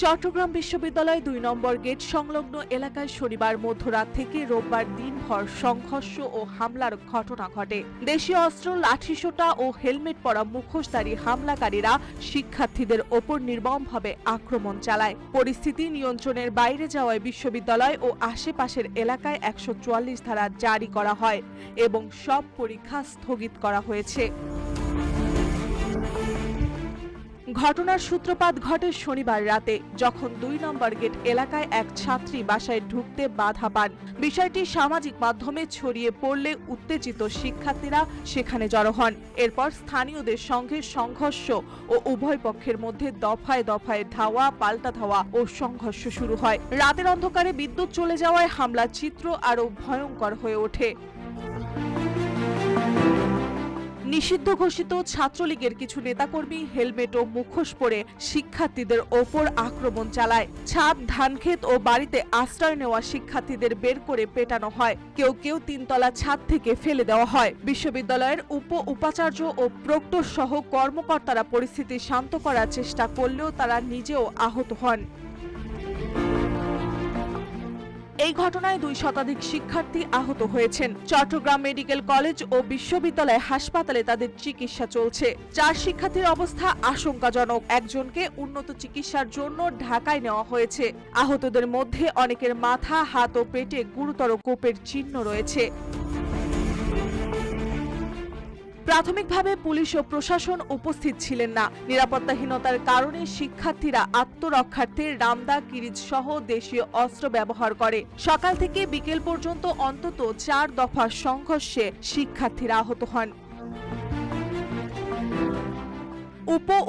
চট্টগ্রাম বিশ্ববিদ্যালয় ২ নম্বর গেট সংলগ্ন এলাকায় শনিবার মধ্যরাত থেকে রোববার দিনভর সংঘর্ষ ও হামলার ঘটনা ঘটে। দেশীয় অস্ত্র, লাঠিসোঁটা ও হেলমেট পরা মুখোশধারী হামলাকারীরা শিক্ষার্থীদের ওপর নির্মমভাবে আক্রমণ চালায়। পরিস্থিতি নিয়ন্ত্রণের বাইরে যাওয়ায় বিশ্ববিদ্যালয় ও আশেপাশের এলাকায় ১৪৪ ধারা জারি করা হয় এবং সব পরীক্ষা স্থগিত করা হয়েছে। ঘটনার সূত্রপাত ঘটে শনিবার রাতে, যখন ২ নম্বর গেট এলাকায় এক ছাত্রী বাসায় ঢুকতে বাধা পান। বিষয়টি সামাজিক মাধ্যমে ছড়িয়ে পড়লে উত্তেজিত শিক্ষার্থীরা সেখানে জড়ো হন। এরপর স্থানীয়দের সঙ্গে সংঘর্ষ ও উভয় পক্ষের মধ্যে দফায় দফায় ধাওয়া, পাল্টা ধাওয়া ও সংঘর্ষ শুরু হয়। রাতের অন্ধকারে বিদ্যুৎ চলে যাওয়ায় হামলার চিত্র আরও ভয়ঙ্কর হয়ে ওঠে। নিষিদ্ধ ঘোষিত ছাত্রলীগের কিছু নেতাকর্মী হেলমেট ও মুখোশ পরে শিক্ষার্থীদের ওপর আক্রমণ চালায়। ছাদ, ধানক্ষেত ও বাড়িতে আশ্রয় নেওয়া শিক্ষার্থীদের বের করে পেটানো হয়। কেউ কেউ ৩ তলা ছাদ থেকে ফেলে দেওয়া হয়। বিশ্ববিদ্যালয়ের উপাচার্য ও প্রক্টর সহ কর্মকর্তারা পরিস্থিতি শান্ত করার চেষ্টা করলেও তারা নিজেও আহত হন। এই ঘটনায় ২ শতাধিক শিক্ষার্থী আহত হয়েছেন। চট্টগ্রাম মেডিকেল কলেজ ও বিশ্ববিদ্যালয় হাসপাতালে তাদের চিকিৎসা চলছে। ৪ শিক্ষার্থীর অবস্থা আশঙ্কাজনক। একজনকে উন্নত চিকিৎসার জন্য ঢাকায় নেওয়া হয়েছে। আহতদের মধ্যে অনেকের মাথা, হাত ও পেটে গুরুতর কোপের চিহ্ন রয়েছে। প্রাথমিকভাবে পুলিশ ও প্রশাসন উপস্থিত ছিলেন না। নিরাপত্তাহীনতার কারণে শিক্ষার্থীরা আত্মরক্ষার্থে রামদা, কিরিচ সহ দেশীয় অস্ত্র ব্যবহার করে। সকাল থেকে বিকেল পর্যন্ত অন্তত ৪ দফা সংঘর্ষে শিক্ষার্থীরা আহত হন।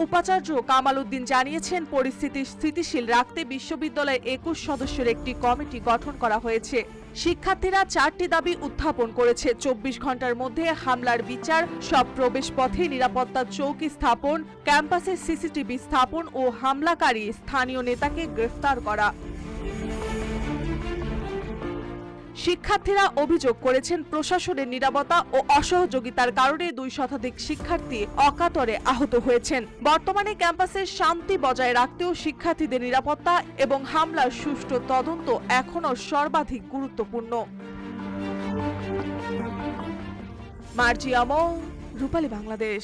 উপাচার্য কামাল উদ্দিন জানিয়েছেন, পরিস্থিতি স্থিতিশীল রাখতে বিশ্ববিদ্যালয়ে ২১ সদস্যের একটি কমিটি গঠন করা হয়েছে। শিক্ষার্থীরা ৪টি দাবি উত্থাপন করেছে: ২৪ ঘন্টার মধ্যে হামলার বিচার, সব প্রবেশপথে নিরাপত্তা চৌকি স্থাপন, ক্যাম্পাসে সিসিটিভি স্থাপন ও হামলাকারী স্থানীয় নেতাকে গ্রেফতার করা। শিক্ষার্থীরা অভিযোগ করেছেন, প্রশাসনের নীরবতা ও অসহযোগিতার কারণে ২ শতাধিক শিক্ষার্থী অকাতরে আহত হয়েছেন। বর্তমানে ক্যাম্পাসের শান্তি বজায় রাখতেও শিক্ষার্থীদের নিরাপত্তা এবং হামলার সুষ্ঠু তদন্ত এখনও সর্বাধিক গুরুত্বপূর্ণ। মার্জিয়া মৌ, রূপালী বাংলাদেশ।